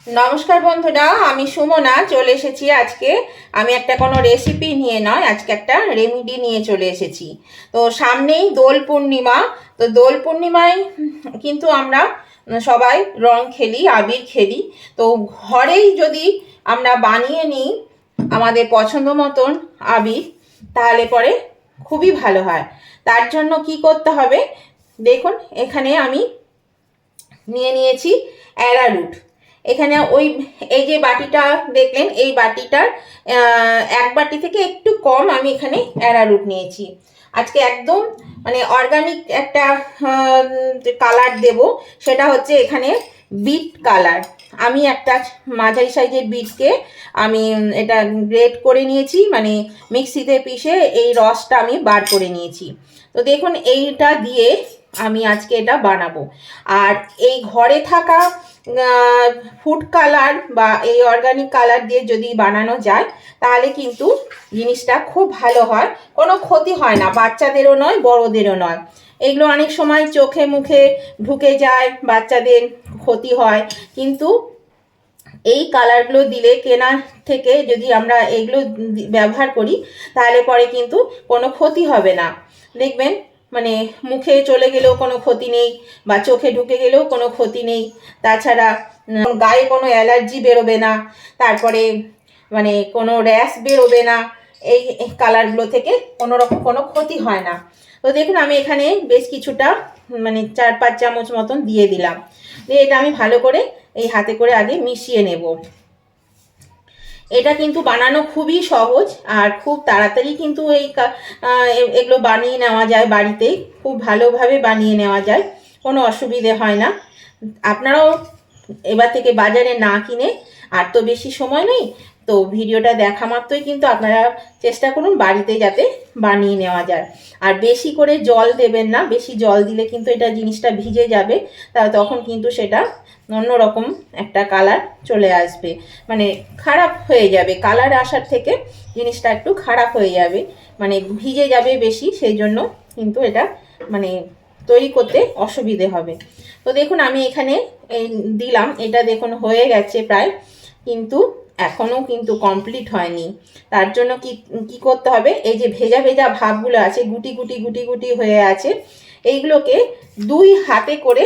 নমস্কার বন্ধুরা, আমি সুমনা চলে এসেছি। আজকে আমি একটা কোনো রেসিপি নিয়ে নয়, আজকে একটা রেমেডি নিয়ে চলে এসেছি। তো সামনেই দোল পূর্ণিমা। তো দোল পূর্ণিমায় কিন্তু আমরা সবাই রং খেলি, আবির খেলি। তো ঘরেই যদি আমরা বানিয়ে নিই আমাদের পছন্দ মতন আবির, তাহলে পরে খুবই ভালো হয়। তার জন্য কি করতে হবে দেখুন, এখানে আমি নিয়ে নিয়েছি অ্যারারুট। এখানে এই যে বাটিটা দেখলেন, এই বাটিটার এক বাটি থেকে একটু কম আমি এখানে অ্যারারুট নিয়েছি। আজকে একদম মানে অর্গানিক একটা কালার দেব, সেটা হচ্ছে এখানে বিট কালার। আমি একটা মাঝারি সাইজের বিটকে আমি এটা গ্রেট করে নিয়েছি, মানে মিক্সিতে পিষে এই রসটা আমি বার করে নিয়েছি। তো দেখুন, এইটা দিয়ে আমি আজকে এটা বানাবো। আর এই ঘরে থাকা ফুড কালার বা এই অর্গানিক কালার দিয়ে যদি বানানো যায় তাহলে কিন্তু জিনিসটা খুব ভালো হয়, কোনো ক্ষতি হয় না, বাচ্চাদেরও নয় বড়োদেরও নয়। এগুলো অনেক সময় চোখে মুখে ঢুকে যায়, বাচ্চাদের ক্ষতি হয়। কিন্তু এই কালারগুলো দিলে কেনা থেকে যদি আমরা এগুলো ব্যবহার করি তাহলে পরে কিন্তু কোনো ক্ষতি হবে না। দেখবেন মানে মুখে চলে গেলেও কোনো ক্ষতি নেই, বা চোখে ঢুকে গেলেও কোনো ক্ষতি নেই। তাছাড়া গায়ে কোনো অ্যালার্জি বেরোবে না, তারপরে মানে কোনো র্যাশ বেরোবে না। এই কালারগুলো থেকে কোনো রকম কোনো ক্ষতি হয় না। তো দেখুন, আমি এখানে বেশ কিছুটা মানে 4-5 চামচ মতন দিয়ে দিলাম। দিয়ে এটা আমি ভালো করে এই হাতে করে আগে মিশিয়ে নেব। এটা কিন্তু বানানো খুবই সহজ, আর খুব তাড়াতাড়ি কিন্তু এগুলো বানিয়ে নেওয়া যায়, বাড়িতেই খুব ভালোভাবে বানিয়ে নেওয়া যায়, কোনো অসুবিধে হয় না। আপনারাও এবার থেকে বাজারে না কিনে, আর তো বেশি সময় নেই, তো ভিডিওটা দেখা মাত্রই কিন্তু আপনারা চেষ্টা করুন বাড়িতে যাতে বানিয়ে নেওয়া যায়। আর বেশি করে জল দেবেন না, বেশি জল দিলে কিন্তু এটা জিনিসটা ভিজে যাবে, তখন কিন্তু সেটা অন্যরকম একটা কালার চলে আসবে, মানে খারাপ হয়ে যাবে। কালার আসার থেকে জিনিসটা একটু খারাপ হয়ে যাবে, মানে ভিজে যাবে বেশি, সেই জন্য কিন্তু এটা মানে তৈরি করতে অসুবিধে হবে। তো দেখুন, আমি এখানে এই দিলাম, এটা দেখুন হয়ে গেছে প্রায়, কিন্তু এখনও কিন্তু কমপ্লিট হয়নি। তার জন্য কি কি করতে হবে, এই যে ভেজা ভেজা ভাবগুলো আছে, গুটি গুটি গুটি গুটি হয়ে আছে, এইগুলোকে 2 হাতে করে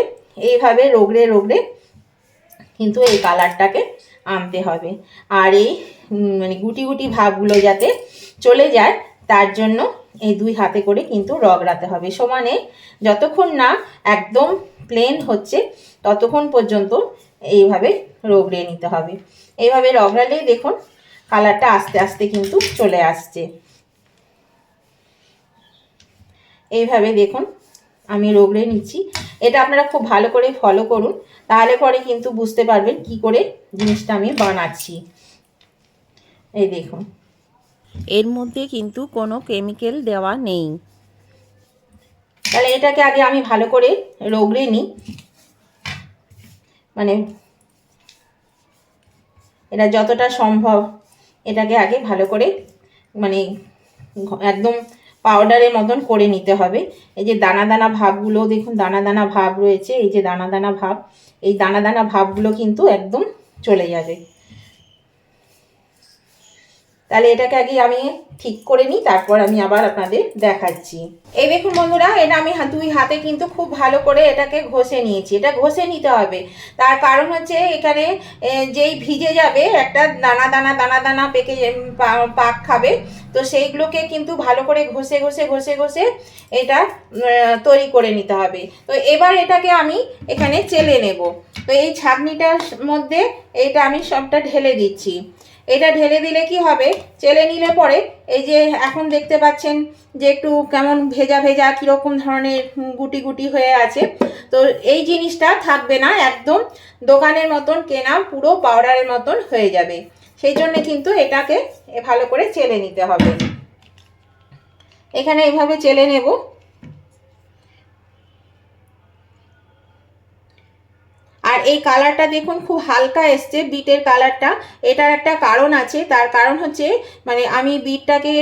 এইভাবে রগড়ে রগড়ে কিন্তু এই কালারটাকে আনতে হবে। আর এই মানে গুটি গুটি ভাবগুলো যাতে চলে যায় তার জন্য এই 2 হাতে করে কিন্তু রগড়াতে হবে সমানে। যতক্ষণ না একদম প্লেন হচ্ছে ততক্ষণ পর্যন্ত এইভাবে রগড়ে নিতে হবে। এইভাবে রগড়ালেই দেখুন কালারটা আস্তে আস্তে কিন্তু চলে আসছে। এইভাবে দেখুন আমি রগড়ে নিচ্ছি। এটা আপনারা খুব ভালো করে ফলো করুন, তাহলে পরে কিন্তু বুঝতে পারবেন কি করে জিনিসটা আমি বানাচ্ছি। এই দেখুন, এর মধ্যে কিন্তু কোনো কেমিক্যাল দেওয়া নেই। তাহলে এটাকে আগে আমি ভালো করে রগড়ে নিই, মানে এটা যতটা সম্ভব এটাকে আগে ভালো করে মানে একদম পাউডারের মতন করে নিতে হবে। এই যে দানা দানা ভাবগুলো দেখুন, দানা দানা ভাব রয়েছে, এই যে দানা দানা ভাব, এই দানা দানা ভাবগুলো কিন্তু একদম চলে যাবে। তাহলে এটাকে আগে আমি ঠিক করে নিই, তারপর আমি আবার আপনাদের দেখাচ্ছি। এই দেখুন বন্ধুরা, এটা আমি 2 হাতে কিন্তু খুব ভালো করে এটাকে ঘষে নিয়েছি। এটা ঘষে নিতে হবে, তার কারণ হচ্ছে এখানে যেই ভিজে যাবে একটা দানা দানা দানা দানা পেকে পাক খাবে, তো সেইগুলোকে কিন্তু ভালো করে ঘষে ঘষে ঘষে ঘষে এটা তৈরি করে নিতে হবে। তো এবার এটাকে আমি এখানে চেলে নেব। তো এই ছাঁকনিটার মধ্যে এটা আমি সবটা ঢেলে দিচ্ছি। এটা ঢেলে দিলে কি হবে, চেলে নিলে পরে এই যে এখন দেখতে পাচ্ছেন যে একটু কেমন ভেজা ভেজা কীরকম ধরনের গুটি গুটি হয়ে আছে, তো এই জিনিসটা থাকবে না, একদম দোকানের মতন কেনা পুরো পাউডারের মতন হয়ে যাবে। সেই জন্যে কিন্তু এটাকে ভালো করে চেলে নিতে হবে। এখানে এইভাবে চেলে নেব। আর এই কালারটা দেখুন খুব হালকা এসছে বিটের কালারটা। এটার একটা কারণ আছে, তার কারণ হচ্ছে মানে আমি বিটটাকে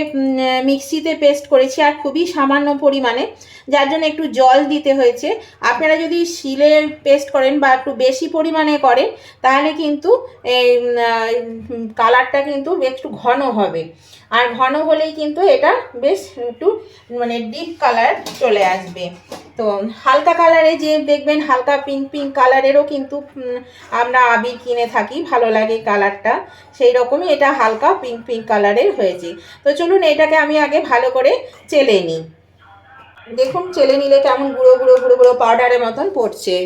মিক্সিতে পেস্ট করেছি আর খুবই সামান্য পরিমাণে, যার জন্য একটু জল দিতে হয়েছে। আপনারা যদি শিলে পেস্ট করেন বা একটু বেশি পরিমাণে করেন তাহলে কিন্তু এই কালারটা কিন্তু একটু ঘন হবে, আর ঘন হলেই কিন্তু এটা বেশ একটু মানে ডিপ কালার চলে আসবে। তো হালকা কালারে যে দেখবেন হালকা পিঙ্ক পিঙ্ক কালারেরও কিন্তু আমরা আবির কিনে থাকি, ভালো লাগে কালারটা, সেই রকমই এটা হালকা পিঙ্ক পিঙ্ক কালারের হয়েছে। তো চলুন এটাকে আমি আগে ভালো করে চেলে নিই। দেখুন চেলে নিলে কেমন গুঁড়ো গুঁড়ো গুঁড়ো গুঁড়ো পাউডারের মতন পড়ছে।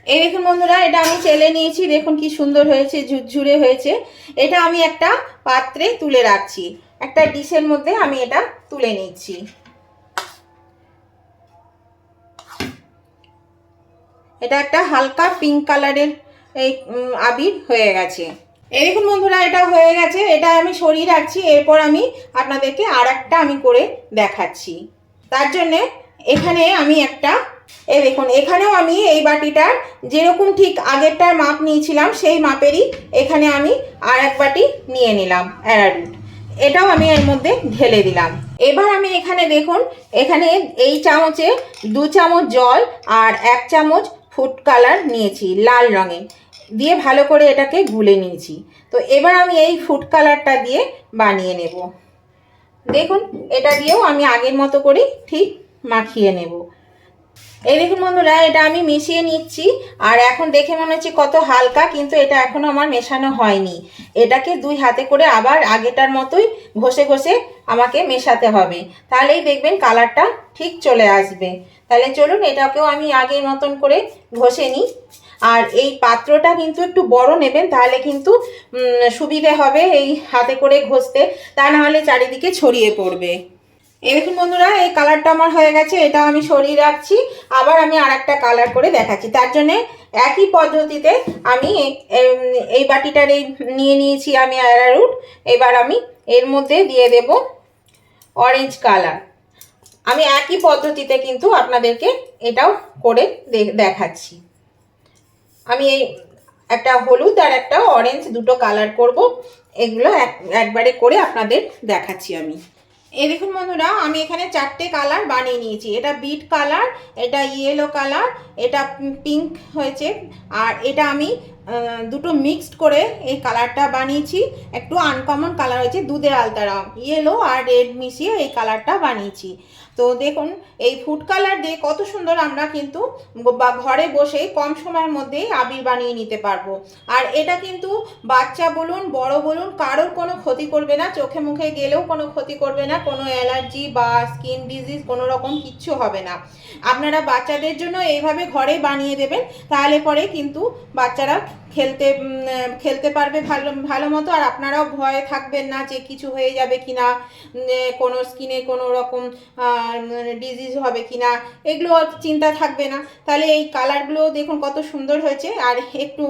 এই দেখুন বন্ধুরা, এটা আমি চেলে নিয়েছি, দেখুন কি সুন্দর হয়েছে, ঝুরঝুরে হয়েছে। এটা আমি একটা পাত্রে তুলে রাখছি, একটা ডিশের মধ্যে আমি এটা তুলে নিচ্ছি। এটা একটা হালকা পিঙ্ক কালারের এই আবির হয়ে গেছে। এই দেখুন বন্ধুরা, এটা হয়ে গেছে, এটা আমি সরিয়ে রাখছি। এরপর আমি আপনাদেরকে আর একটা আমি করে দেখাচ্ছি। তার জন্যে এখানে আমি একটা, এই দেখুন এখানেও আমি এই বাটিটার যেরকম ঠিক আগেরটার মাপ নিয়েছিলাম সেই মাপেরই এখানে আমি আর এক বাটি নিয়ে নিলাম অ্যারারুট। এটাও আমি এর মধ্যে ঢেলে দিলাম। এবার আমি এখানে দেখুন, এখানে এই চামচে 2 চামচ জল আর 1 চামচ ফুড কালার নিয়েছি লাল রঙের, দিয়ে ভালো করে এটাকে গুলে নিয়েছি। তো এবার আমি এই ফুড কালারটা দিয়ে বানিয়ে নেব। দেখুন এটা দিয়েও আমি আগের মতো করে ঠিক মাখিয়ে নেব। এই দেখুন বন্ধুরা, এটা আমি মিশিয়ে নিচ্ছি, আর এখন দেখে মনে হচ্ছে কত হালকা, কিন্তু এটা এখনও আমার মেশানো হয়নি। এটাকে 2 হাতে করে আবার আগেটার মতোই ঘষে ঘষে আমাকে মেশাতে হবে, তাহলেই দেখবেন কালারটা ঠিক চলে আসবে। তাহলে চলুন এটাকেও আমি আগের মতন করে ঘষে নিই। আর এই পাত্রটা কিন্তু একটু বড় নেবেন, তাহলে কিন্তু সুবিধে হবে এই হাতে করে ঘষতে, তা নাহলে চারিদিকে ছড়িয়ে পড়বে। এই দেখুন বন্ধুরা, এই কালারটা আমার হয়ে গেছে, এটা আমি সরিয়ে রাখছি। আবার আমি আর একটা কালার করে দেখাচ্ছি। তার জন্যে একই পদ্ধতিতে আমি এই বাটিটার এই নিয়ে নিয়েছি আমি অ্যারারুট। এবার আমি এর মধ্যে দিয়ে দেব অরেঞ্জ কালার। আমি একই পদ্ধতিতে কিন্তু আপনাদেরকে এটাও করে দেখাচ্ছি। আমি এই একটা হলুদ আর একটা অরেঞ্জ দুটো কালার করব, এগুলো একবারে করে আপনাদের দেখাচ্ছি আমি। এই দেখুন বন্ধুরা, আমি এখানে 4টে কালার বানিয়ে নিয়েছি। এটা বিট কালার, এটা ইয়েলো কালার, এটা পিঙ্ক হয়েছে, আর এটা আমি দুটো মিক্সড করে এই কালারটা বানিয়েছি। একটু আনকমন কালার হয়েছে, দুধের আলতা রং, ইয়েলো আর রেড মিশিয়ে এই কালারটা বানিয়েছি। তো দেখুন এই ফুড কালার দিয়ে কত সুন্দর আমরা কিন্তু ঘরে বসে কম সময়ের মধ্যেই আবির বানিয়ে নিতে পারবো। আর এটা কিন্তু বাচ্চা বলুন বড় বলুন কারোর কোনো ক্ষতি করবে না, চোখে মুখে গেলেও কোনো ক্ষতি করবে না, কোনো অ্যালার্জি বা স্কিন ডিজিজ কোনো রকম কিচ্ছু হবে না। আপনারা বাচ্চাদের জন্য এইভাবে ঘরে বানিয়ে দেবেন, তাহলে পরে কিন্তু বাচ্চারা খেলতে পারবে ভালো মতো, আর আপনারাও ভয়ে থাকবেন না যে কিছু হয়ে যাবে কিনা, কোনো স্কিনে কোনো রকম ডিজিজ হবে কিনা, এগুলো চিন্তা থাকবে না। তাহলে এই কালারগুলো দেখুন কত সুন্দর হয়েছে। আর একটু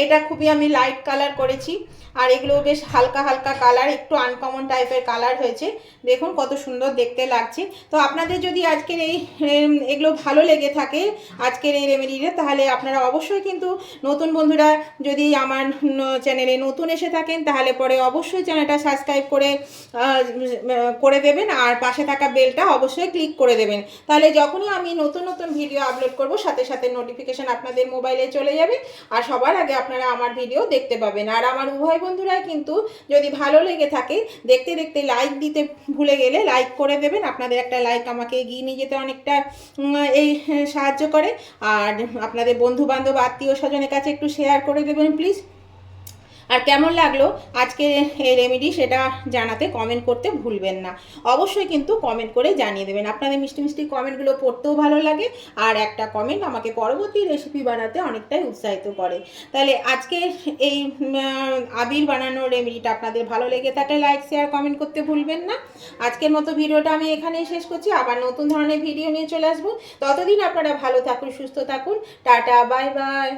এটা খুবই আমি লাইট কালার করেছি, আর এগুলো বেশ হালকা হালকা কালার, একটু আনকমন টাইপের কালার হয়েছে, দেখুন কত সুন্দর দেখতে লাগছে। তো আপনাদের যদি আজকের এগুলো ভালো লেগে থাকে আজকের এই রেমেডিটা, তাহলে আপনারা অবশ্যই কিন্তু নতুন বন্ধুরা যদি আমার চ্যানেলে নতুন এসে থাকেন তাহলে পরে অবশ্যই চ্যানেলটা সাবস্ক্রাইব করে দেবেন, আর পাশে থাকা বেলটা অবশ্যই ক্লিক করে দেবেন। তাহলে যখনই আমি নতুন নতুন ভিডিও আপলোড করব সাথে সাথে নোটিফিকেশান আপনাদের মোবাইলে চলে যাবে, আর সবার আগে আপনারা আমার ভিডিও দেখতে পাবেন। আর আমার উভয় বন্ধুরাই কিন্তু যদি ভালো লেগে থাকে দেখতে দেখতে লাইক দিতে ভুলে গেলে লাইক করে দেবেন। আপনাদের একটা লাইক আমাকে এগিয়ে নিয়ে যেতে অনেকটা এই সাহায্য করে। আর আপনাদের বন্ধু বান্ধব আত্মীয় স্বজনের কাছে একটু শেয়ার করে দেবেন প্লিজ। আর কেমন লাগলো আজকে এই রেমেডি সেটা জানাতে কমেন্ট করতে ভুলবেন না, অবশ্যই কিন্তু কমেন্ট করে জানিয়ে দেবেন। আপনাদের মিষ্টি মিষ্টি কমেন্টগুলো পড়তেও ভালো লাগে, আর একটা কমেন্ট আমাকে পরবর্তী রেসিপি বানাতে অনেকটাই উৎসাহিত করে। তাহলে আজকে এই আবির বানানোর রেমেডিটা আপনাদের ভালো লেগে থাকলে লাইক শেয়ার কমেন্ট করতে ভুলবেন না। আজকের মতো ভিডিওটা আমি এখানেই শেষ করছি, আবার নতুন ধরনের ভিডিও নিয়ে চলে আসবো। ততদিন আপনারা ভালো থাকুন, সুস্থ থাকুন, টাটা বাই বাই।